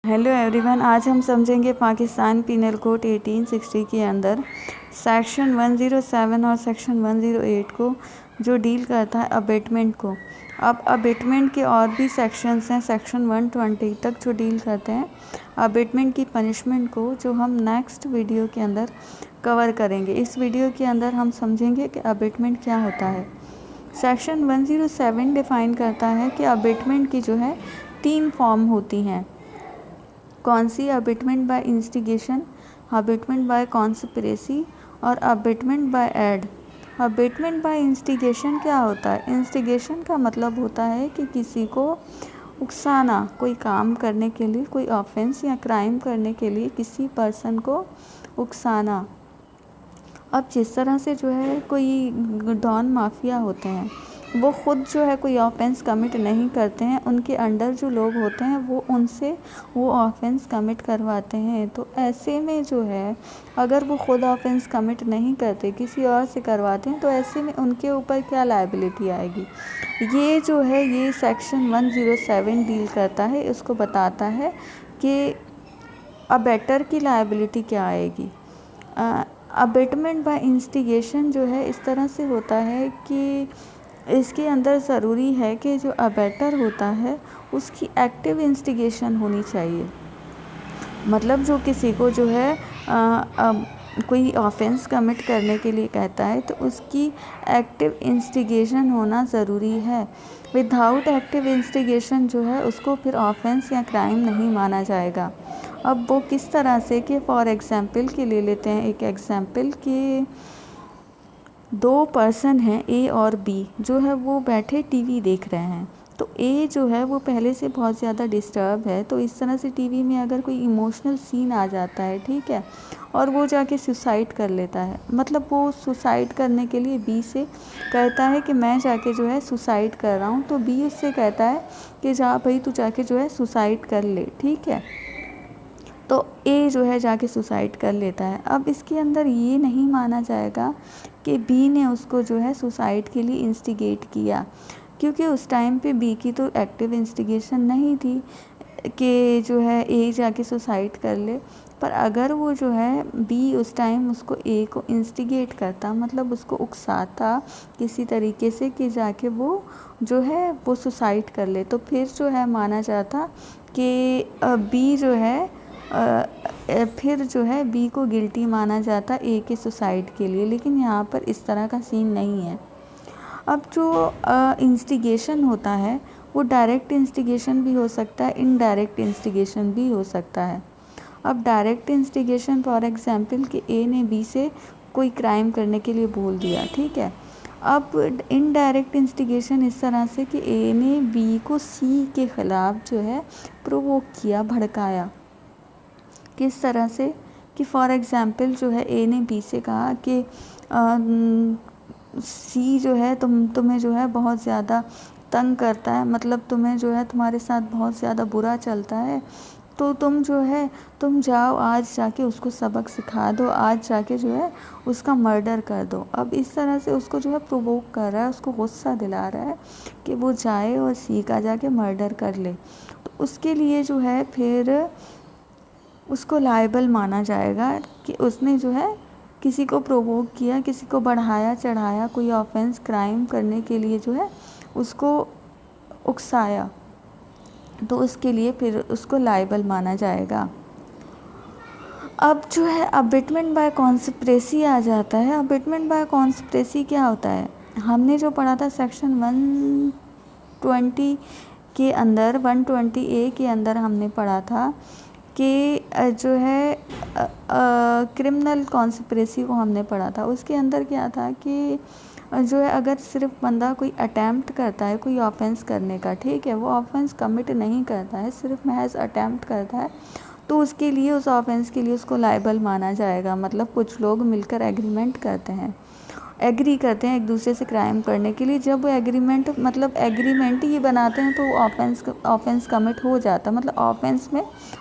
Hello everyone, आज हम समझेंगे पाकिस्तान पीनल कोड 1860 के अंदर सेक्शन 107 और सेक्शन 108 को जो डील करता है अबेटमेंट को। अब अबेटमेंट के और भी सेक्शंस हैं सेक्शन 120 तक जो डील करते हैं अबेटमेंट की पनिशमेंट को, जो हम नेक्स्ट वीडियो के अंदर कवर करेंगे। इस वीडियो के अंदर हम समझेंगे कि अबेटमेंट क्या होता है। सेक्शन 107 डिफ़ाइन करता है कि अबेटमेंट की जो है 3 फॉर्म होती हैं। कौन सी? Abetment by instigation, abetment by conspiracy और abetment by aid. Abetment by instigation क्या होता है? इंस्टिगेशन का मतलब होता है कि किसी को उकसाना, कोई काम करने के लिए, कोई ऑफेंस या क्राइम करने के लिए किसी पर्सन को उकसाना। अब जिस तरह से जो है कोई डॉन माफिया होते हैं, वो ख़ुद जो है कोई ऑफेंस कमिट नहीं करते हैं, उनके अंडर जो लोग होते हैं वो उनसे वो ऑफेंस कमिट करवाते हैं। तो ऐसे में जो है अगर वो ख़ुद ऑफेंस कमिट नहीं करते, किसी और से करवाते हैं, तो ऐसे में उनके ऊपर क्या लायबिलिटी आएगी? ये जो है ये सेक्शन 107 डील करता है, इसको बताता है कि अबेटर की लायबिलिटी क्या आएगी। अबेटमेंट बाय इंस्टिगेशन जो है इस तरह से होता है कि इसके अंदर ज़रूरी है कि जो अबेटर होता है उसकी एक्टिव इंस्टिगेशन होनी चाहिए। मतलब जो किसी को जो है कोई ऑफेंस कमिट करने के लिए कहता है तो उसकी एक्टिव इंस्टिगेशन होना ज़रूरी है। विदाउट एक्टिव इंस्टिगेशन जो है उसको फिर ऑफेंस या क्राइम नहीं माना जाएगा। अब वो किस तरह से कि फॉर एग्ज़ाम्पल के ले लेते हैं एक एग्ज़ाम्पल कि 2 पर्सन हैं ए और बी, जो है वो बैठे टीवी देख रहे हैं। तो ए जो है वो पहले से बहुत ज़्यादा डिस्टर्ब है, तो इस तरह से टीवी में अगर कोई इमोशनल सीन आ जाता है, ठीक है, और वो जाके सुसाइड कर लेता है। मतलब वो सुसाइड करने के लिए बी से कहता है कि मैं जाके जो है सुसाइड कर रहा हूँ, तो बी उससे कहता है कि जा भाई तू जाके जो है सुसाइड कर ले, ठीक है। तो ए जो है जाके सुसाइड कर लेता है। अब इसके अंदर ये नहीं माना जाएगा कि बी ने उसको जो है सुसाइड के लिए इंस्टिगेट किया, क्योंकि उस टाइम पे बी की तो एक्टिव इंस्टिगेशन नहीं थी कि जो है ए जाके सुसाइड कर ले। पर अगर वो जो है बी उस टाइम उसको ए को इंस्टिगेट करता, मतलब उसको उकसाता किसी तरीके से कि जाके वो जो है वो सुसाइड कर ले, तो फिर जो है माना जाता कि बी जो है फिर जो है बी को गिल्टी माना जाता ए के सुसाइड के लिए। लेकिन यहाँ पर इस तरह का सीन नहीं है। अब जो इंस्टिगेशन होता है वो डायरेक्ट इंस्टिगेशन भी हो सकता है, इनडायरेक्ट इंस्टिगेशन भी हो सकता है। अब डायरेक्ट इंस्टिगेशन फॉर एग्जांपल कि ए ने बी से कोई क्राइम करने के लिए बोल दिया, ठीक है। अब इनडायरेक्ट इंस्टिगेशन इस तरह से कि ए ने बी को सी के ख़िलाफ़ जो है प्रोवोक किया, भड़काया। किस तरह से कि फॉर एग्ज़ाम्पल जो है ए ने बी से कहा कि सी जो है तुम्हें जो है बहुत ज़्यादा तंग करता है, मतलब तुम्हें जो है तुम्हारे साथ बहुत ज़्यादा बुरा चलता है, तो तुम जो है तुम जाओ आज जाके उसको सबक सिखा दो, आज जाके जो है उसका मर्डर कर दो। अब इस तरह से उसको जो है प्रोवोक कर रहा है, उसको गुस्सा दिला रहा है कि वो जाए और सी का जाके मर्डर कर ले। तो उसके लिए जो है फिर उसको लायबल माना जाएगा कि उसने जो है किसी को प्रोवोक किया, किसी को बढ़ाया चढ़ाया, कोई ऑफेंस क्राइम करने के लिए जो है उसको उकसाया, तो उसके लिए फिर उसको लायबल माना जाएगा। अब जो है अबेटमेंट बाय कॉन्स्पिरेसी आ जाता है। अबेटमेंट बाय कॉन्स्पिरेसी क्या होता है? हमने जो पढ़ा था सेक्शन 120 के अंदर, 120A के अंदर हमने पढ़ा था कि जो है क्रिमिनल कॉन्स्पिरेसी को हमने पढ़ा था। उसके अंदर क्या था कि जो है अगर सिर्फ बंदा कोई अटैम्प्ट करता है कोई ऑफेंस करने का, ठीक है, वो ऑफेंस कमिट नहीं करता है, सिर्फ महज अटैम्प्ट करता है, तो उसके लिए उस ऑफेंस के लिए उसको लायबल माना जाएगा। मतलब कुछ लोग मिलकर एग्रीमेंट करते हैं, एग्री करते हैं एक दूसरे से क्राइम करने के लिए। जब वो एग्रीमेंट ही बनाते हैं तो ऑफेंस कमिट हो जाता है। मतलब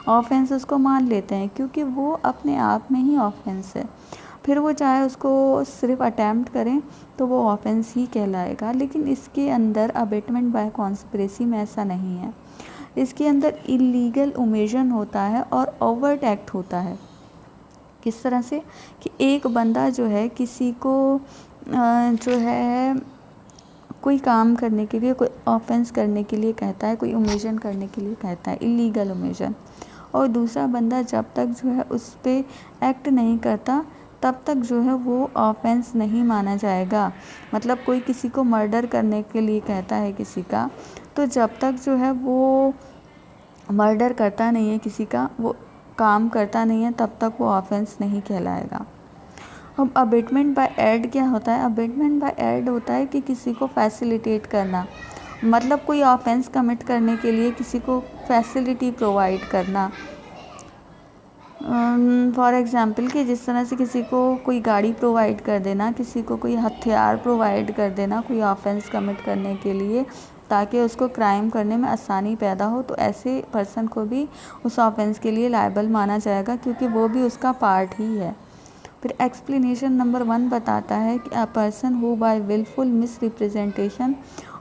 ऑफेंस उसको मान लेते हैं, क्योंकि वो अपने आप में ही ऑफेंस है। फिर वो चाहे उसको सिर्फ अटैम्प्ट करें तो वो ऑफेंस ही कहलाएगा। लेकिन इसके अंदर अबेटमेंट बाय कॉन्स्पिरेसी में ऐसा नहीं है। इसके अंदर इलीगल ओमिशन होता है और ओवर्ट एक्ट होता है। किस तरह से कि एक बंदा जो है किसी को जो है कोई काम करने के लिए, कोई ऑफेंस करने के लिए कहता है, कोई ओमिशन करने के लिए कहता है, इलीगल ओमिशन, और दूसरा बंदा जब तक जो है उस पर एक्ट नहीं करता तब तक जो है वो ऑफेंस नहीं माना जाएगा। मतलब कोई किसी को मर्डर करने के लिए कहता है किसी का, तो जब तक जो है वो मर्डर करता नहीं है, किसी का वो काम करता नहीं है, तब तक वो ऑफेंस नहीं कहलाएगा। अब अबेटमेंट बाय एड क्या होता है? अबेटमेंट बाय एड होता है कि किसी को फैसिलिटेट करना, मतलब कोई ऑफेंस कमिट करने के लिए किसी को फैसिलिटी प्रोवाइड करना। फॉर एग्ज़ाम्पल कि जिस तरह से किसी को कोई गाड़ी प्रोवाइड कर देना, किसी को कोई हथियार प्रोवाइड कर देना कोई ऑफेंस कमिट करने के लिए, ताकि उसको क्राइम करने में आसानी पैदा हो, तो ऐसे पर्सन को भी उस ऑफेंस के लिए लायबल माना जाएगा, क्योंकि वो भी उसका पार्ट ही है। फिर एक्सप्लेनेशन नंबर 1 बताता है कि a person who by wilful misrepresentation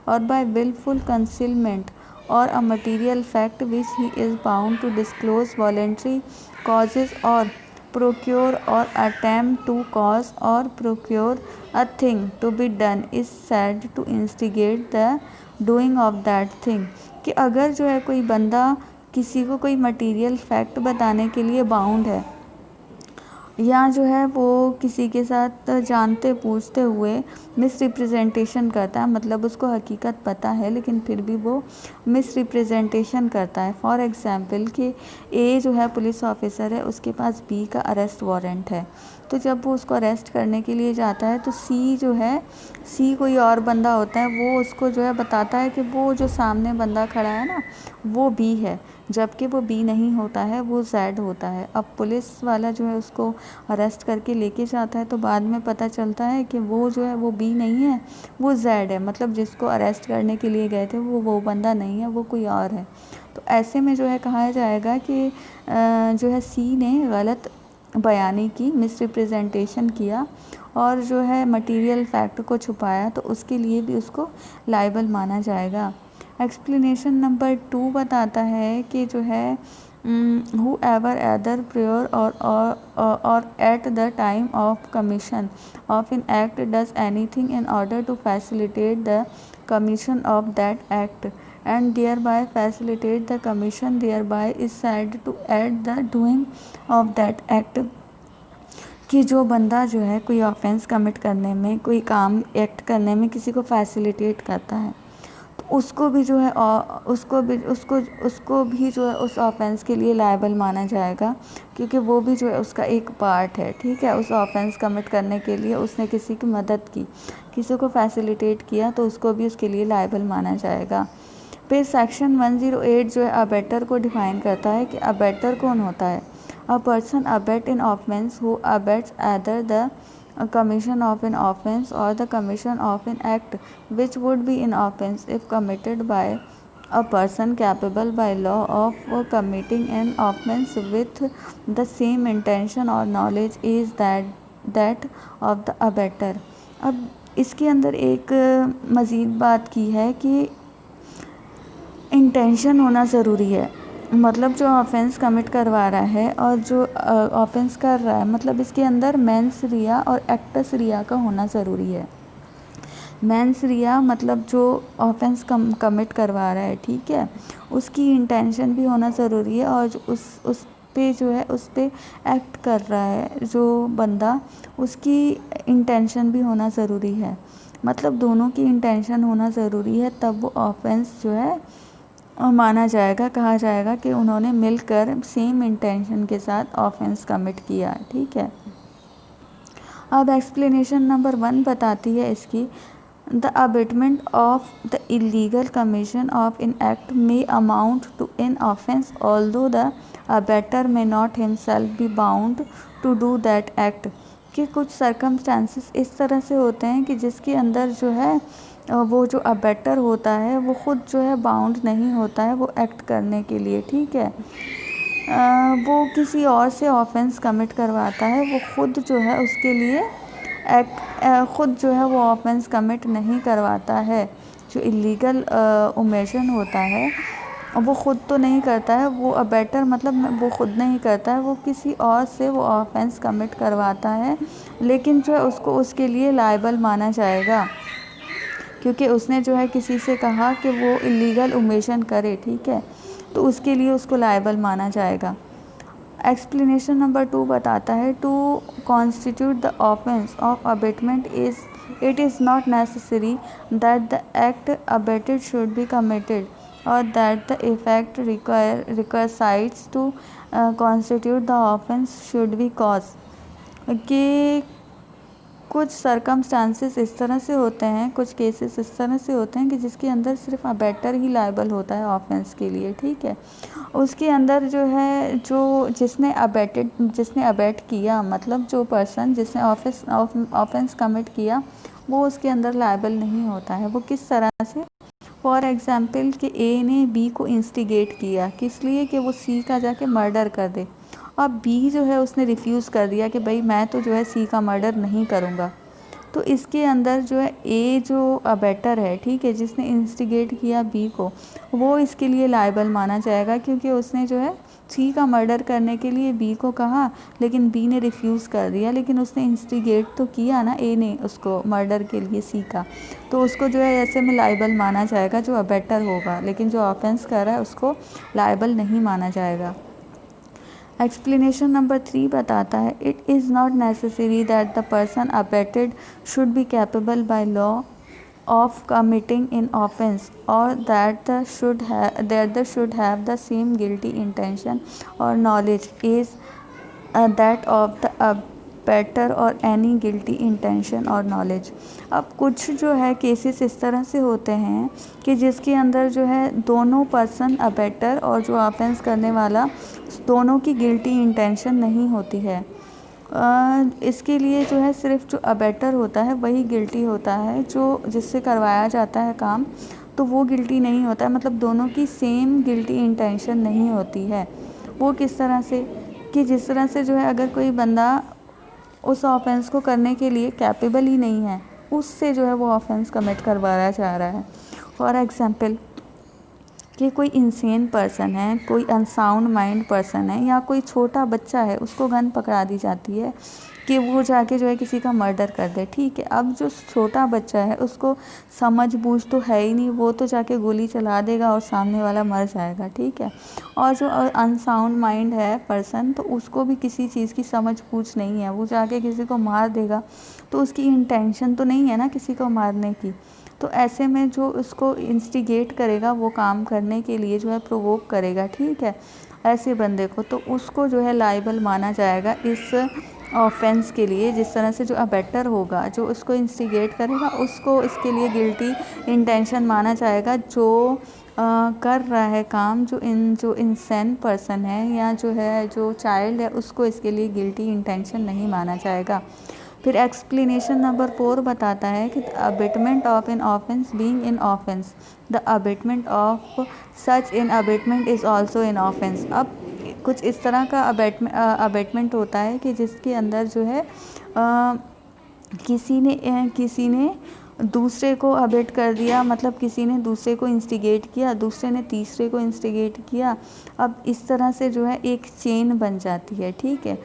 और बाय विलफुल कंसीलमेंट और a material fact which he is bound to disclose voluntarily causes or procure or attempt to cause or procure a thing to be done is said to instigate the doing of that thing। कि अगर जो है कोई बंदा किसी को कोई material fact बताने के लिए बाउंड है, या जो है वो किसी के साथ जानते पूछते हुए मिसरिप्रेजेंटेशन करता है, मतलब उसको हकीकत पता है लेकिन फिर भी वो मिसरिप्रेजेंटेशन करता है। फॉर एग्ज़ाम्पल कि ए जो है पुलिस ऑफिसर है, उसके पास बी का अरेस्ट वारंट है, तो जब वो उसको अरेस्ट करने के लिए जाता है तो सी जो है, सी कोई और बंदा होता है, वो उसको जो है बताता है कि वो जो सामने बंदा खड़ा है ना वो बी है, जबकि वो बी नहीं होता है, वो जेड होता है। अब पुलिस वाला जो है उसको अरेस्ट करके लेके जाता है, तो बाद में पता चलता है कि वो जो है वो बी नहीं है, वो जेड है, मतलब जिसको अरेस्ट करने के लिए गए थे वो बंदा नहीं है, वो कोई और है। तो ऐसे में जो है कहा जाएगा कि जो है सी ने गलत बयानी की, मिसरिप्रेजेंटेशन किया और जो है मटेरियल फैक्ट को छुपाया, तो उसके लिए भी उसको लायबल माना जाएगा। एक्सप्लेनेशन नंबर 2 बताता है कि जो है whoever either prior or at the time of commission of an act does anything in order to facilitate the commission of that act and thereby facilitate the commission thereby is said to aid the doing of that act। कि जो बंदा जो है कोई offence commit करने में, कोई काम एक्ट करने में किसी को फैसिलिटेट करता है, तो उसको भी जो है उसको भी जो है उस ऑफेंस के लिए लायबल माना जाएगा, क्योंकि वो भी जो है उसका एक पार्ट है। ठीक है, उस ऑफेंस कमिट करने के लिए उसने किसी की मदद की, किसी को फैसिलिटेट किया, तो उसको भी उसके लिए लायबल माना जाएगा। फिर सेक्शन 108 जो है अबेटर को डिफाइन करता है कि अबेटर कौन होता है। A person abate in offence who abets either the commission of an offense or the commission of an act which would be an offense if committed by a person capable by law of committing an offense with the same intention or knowledge is that of the abettor। अब इसके अंदर एक मज़ीद बात की है कि intention होना ज़रूरी है, मतलब जो ऑफेंस कमिट करवा रहा है और जो ऑफेंस कर रहा है, मतलब इसके अंदर मेंस रिया और एक्टस रिया का होना ज़रूरी है। मेंस रिया मतलब जो ऑफेंस कमिट करवा रहा है, ठीक है, उसकी इंटेंशन भी होना ज़रूरी है, और उस पे जो है उस पे एक्ट कर रहा है जो बंदा, उसकी इंटेंशन भी होना ज़रूरी है। मतलब दोनों की इंटेंशन होना ज़रूरी है, तब वो ऑफेंस जो है माना जाएगा, कहा जाएगा कि उन्होंने मिलकर सेम इंटेंशन के साथ ऑफेंस कमिट किया। ठीक है, अब एक्सप्लेनेशन नंबर 1 बताती है इसकी, the abetment of the illegal commission of an act may amount to an offence although the abettor may not himself be bound to do that act. कि कुछ सर्कमस्टांसिस इस तरह से होते हैं कि जिसके अंदर जो है वो जो अबेटर होता है वो ख़ुद जो है बाउंड नहीं होता है वो एक्ट करने के लिए। ठीक है, वो किसी और से ऑफेंस कमिट करवाता है, वो ख़ुद जो है उसके लिए ख़ुद जो है वो ऑफेंस कमिट नहीं करवाता है। जो इलीगल ओमिशन होता है वो खुद तो नहीं करता है, वो अबेटर मतलब वो खुद नहीं करता है, वो किसी और से वो ऑफेंस कमिट करवाता है, लेकिन जो है उसको उसके लिए लायबल माना जाएगा, क्योंकि उसने जो है किसी से कहा कि वो इलीगल ओमिशन करे, ठीक है, तो उसके लिए उसको लायबल माना जाएगा। एक्सप्लेनेशन नंबर 2 बताता है, to constitute the offence of abetment it is not necessary that the act abetted should be committed और that the effect requires to constitute the offence should be cause. कि कुछ circumstances इस तरह से होते हैं, कुछ केसेस इस तरह से होते हैं कि जिसके अंदर सिर्फ अबेटर ही लायबल होता है ऑफेंस के लिए, ठीक है। उसके अंदर जो है जो जिसने अबेट किया, मतलब जो पर्सन जिसने ऑफेंस कमिट किया, वो उसके अंदर लायबल नहीं होता है। वो किस तरह से? फॉर एग्ज़ाम्पल कि ए ने बी को इंस्टिगेट किया, किस लिए? कि वो सी का जाके मर्डर कर दे। अब बी जो है उसने रिफ्यूज़ कर दिया कि भाई मैं तो जो है सी का मर्डर नहीं करूँगा, तो इसके अंदर जो है ए जो अबेटर है, ठीक है, जिसने इंस्टिगेट किया बी को, वो इसके लिए लायबल माना जाएगा, क्योंकि उसने जो है सी का मर्डर करने के लिए बी को कहा, लेकिन बी ने रिफ्यूज़ कर दिया, लेकिन उसने इंस्टिगेट तो किया ना ए ने उसको मर्डर के लिए सी का, तो उसको जो है ऐसे में लायबल माना जाएगा जो अबेटर होगा, लेकिन जो ऑफेंस कर रहा है उसको लायबल नहीं माना जाएगा। एक्सप्लेनेशन नंबर 3 बताता है, it is not necessary that the person abetted should be capable by law of committing an offense or that the should have the same guilty intention or knowledge is that of the abettor or any guilty intention or knowledge। अब कुछ जो है cases इस तरह से होते हैं कि जिसके अंदर जो है दोनों पर्सन अबेटर और जो ऑफेंस करने वाला दोनों की गिल्टी इंटेंशन नहीं होती है। इसके लिए जो है सिर्फ जो अबेटर होता है वही गिल्टी होता है, जो जिससे करवाया जाता है काम, तो वो गिल्टी नहीं होता है, मतलब दोनों की सेम गिल्टी इंटेंशन नहीं होती है। वो किस तरह से? कि जिस तरह से जो है अगर कोई बंदा उस ऑफेंस को करने के लिए कैपेबल ही नहीं है, उससे जो है वो ऑफेंस कमिट करवाया जा रहा है। फॉर एग्ज़ाम्पल कि कोई इंसेन पर्सन है, कोई अनसाउंड माइंड पर्सन है, या कोई छोटा बच्चा है, उसको गन पकड़ा दी जाती है कि वो जाके जो है किसी का मर्डर कर दे, ठीक है। अब जो छोटा बच्चा है उसको समझ बूझ तो है ही नहीं, वो तो जाके गोली चला देगा और सामने वाला मर जाएगा, ठीक है। और जो अनसाउंड माइंड है पर्सन, तो उसको भी किसी चीज़ की समझ बूझ नहीं है, वो जाके किसी को मार देगा, तो उसकी इंटेंशन तो नहीं है ना किसी को मारने की। तो ऐसे में जो उसको इंस्टिगेट करेगा वो काम करने के लिए, जो है प्रोवोक करेगा, ठीक है, ऐसे बंदे को, तो उसको जो है लायबल माना जाएगा इस ऑफेंस के लिए। जिस तरह से जो अबेटर होगा, जो उसको इंस्टिगेट करेगा, उसको इसके लिए गिल्टी इंटेंशन माना जाएगा। जो कर रहा है काम, जो इंसेन पर्सन है या जो चाइल्ड है, उसको इसके लिए गिल्टी इंटेंशन नहीं माना जाएगा। फिर एक्सप्लेनेशन नंबर 4 बताता है कि abetment of an offence being an offence, the abetment of such an abetment is also an offence. अब कुछ इस तरह का अबेटमेंट होता है कि जिसके अंदर जो है किसी ने दूसरे को अबेट कर दिया, मतलब किसी ने दूसरे को इंस्टिगेट किया, दूसरे ने तीसरे को इंस्टिगेट किया। अब इस तरह से जो है एक चेन बन जाती है, ठीक है।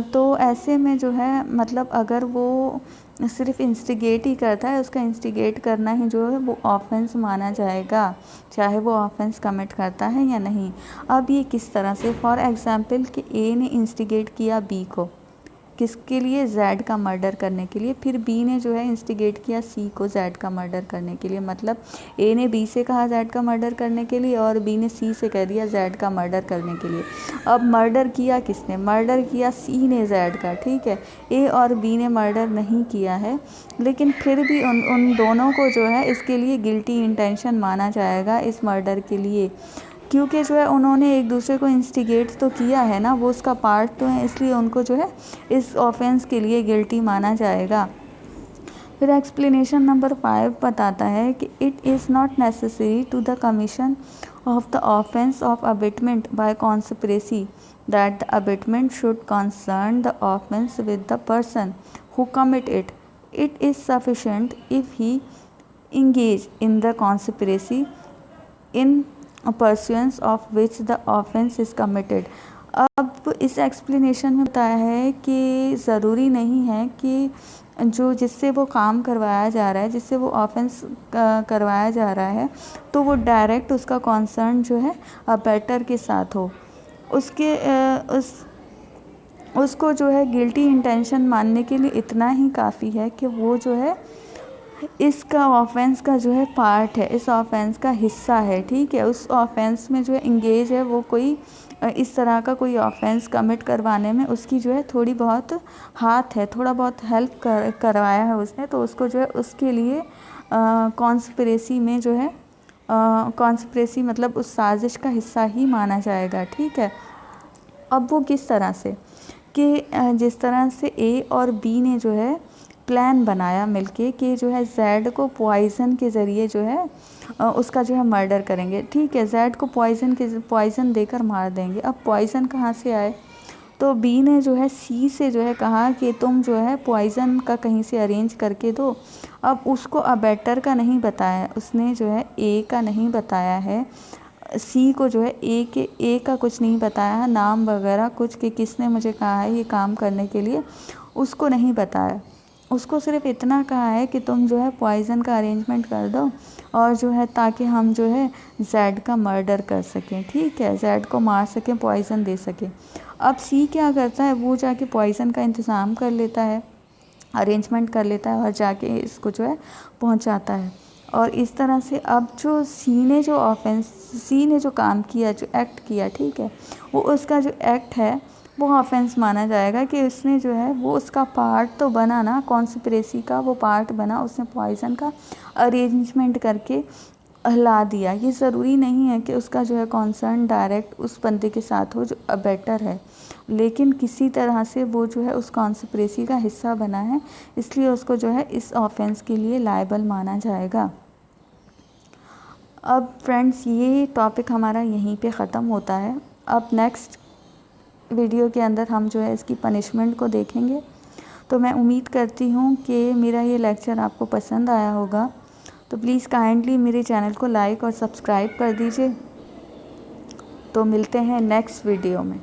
तो ऐसे में जो है मतलब अगर वो सिर्फ इंस्टिगेट ही करता है, उसका इंस्टिगेट करना ही जो है वो ऑफेंस माना जाएगा, चाहे वो ऑफेंस कमिट करता है या नहीं। अब ये किस तरह से? फॉर एग्ज़ाम्पल कि ए ने इंस्टिगेट किया बी को, किसके लिए? जैड का मर्डर करने के लिए। फिर बी ने जो है इंस्टिगेट किया सी को जैड का मर्डर करने के लिए, मतलब ए ने बी से कहा जैड का मर्डर करने के लिए और बी ने सी से कह दिया जैड का मर्डर करने के लिए। अब मर्डर किया किसने? मर्डर किया सी ने जैड का, ठीक है। ए और बी ने मर्डर नहीं किया है, लेकिन फिर भी उन दोनों को जो है इसके लिए गिल्टी इंटेंशन माना जाएगा इस मर्डर के लिए, क्योंकि जो है उन्होंने एक दूसरे को इंस्टिगेट तो किया है ना, वो उसका पार्ट तो है, इसलिए उनको जो है इस ऑफेंस के लिए गिल्टी माना जाएगा। फिर एक्सप्लेनेशन नंबर 5 बताता है कि it is not necessary to the commission of the offence of abetment by conspiracy that the abetment should concern the offence with the person who commit it. It is sufficient if he engage in the conspiracy in pursuance of which the offence is committed. अब इस explanation में बताया है कि ज़रूरी नहीं है कि जो जिससे वो काम करवाया जा रहा है, जिससे वो ऑफेंस करवाया जा रहा है, तो वो डायरेक्ट उसका कॉन्सर्न जो है अबेटर के साथ हो। उसके उसको जो है गिल्टी इंटेंशन मानने के लिए इतना ही काफ़ी है कि वो जो है इसका ऑफेंस का जो है पार्ट है, इस ऑफेंस का हिस्सा है, ठीक है। उस ऑफेंस में जो है इंगेज है, वो कोई इस तरह का कोई ऑफेंस कमिट करवाने में उसकी जो है थोड़ी बहुत हाथ है, थोड़ा बहुत हेल्प करवाया है उसने, तो उसको जो है उसके लिए कॉन्स्पिरेसी में जो है कॉन्स्पिरेसी मतलब उस साजिश का हिस्सा ही माना जाएगा, ठीक है। अब वो किस तरह से कि जिस तरह से ए और बी ने जो है प्लान बनाया मिलके कि जो है जेड को पॉइज़न के ज़रिए जो है उसका जो है मर्डर करेंगे, ठीक है। जेड को पॉइज़न देकर मार देंगे। अब पॉइज़न कहाँ से आए, तो बी ने जो है सी से जो है कहा कि तुम जो है पॉइज़न का कहीं से अरेंज करके दो। अब उसको अबेटर का नहीं बताया, उसने जो है ए का नहीं बताया है, सी को जो है ए का कुछ नहीं बताया है, नाम वगैरह कुछ कि किसने मुझे कहा है ये काम करने के लिए, उसको नहीं बताया। उसको सिर्फ इतना कहा है कि तुम जो है पॉइज़न का अरेंजमेंट कर दो और जो है ताकि हम जो है जेड का मर्डर कर सकें, ठीक है, जेड को मार सकें, पॉइज़न दे सकें। अब सी क्या करता है, वो जाके पॉइज़न का इंतज़ाम कर लेता है, अरेंजमेंट कर लेता है और जाके इसको जो है पहुंचाता है। और इस तरह से अब जो सी ने जो काम किया, जो एक्ट किया, ठीक है, वो उसका जो एक्ट है वो ऑफेंस माना जाएगा कि उसने जो है वो उसका पार्ट तो बना ना, कॉन्स्पिरेसी का वो पार्ट बना, उसने पॉइज़न का अरेंजमेंट करके हिला दिया। ये ज़रूरी नहीं है कि उसका जो है कॉन्सर्न डायरेक्ट उस बंदे के साथ हो जो अबेटर है, लेकिन किसी तरह से वो जो है उस कॉन्स्पिरेसी का हिस्सा बना है, इसलिए उसको जो है इस ऑफेंस के लिए लायबल माना जाएगा। अब फ्रेंड्स ये टॉपिक हमारा यहीं पे ख़त्म होता है। अब नेक्स्ट वीडियो के अंदर हम जो है इसकी पनिशमेंट को देखेंगे। तो मैं उम्मीद करती हूँ कि मेरा ये लेक्चर आपको पसंद आया होगा, तो प्लीज़ काइंडली मेरे चैनल को लाइक और सब्सक्राइब कर दीजिए। तो मिलते हैं नेक्स्ट वीडियो में।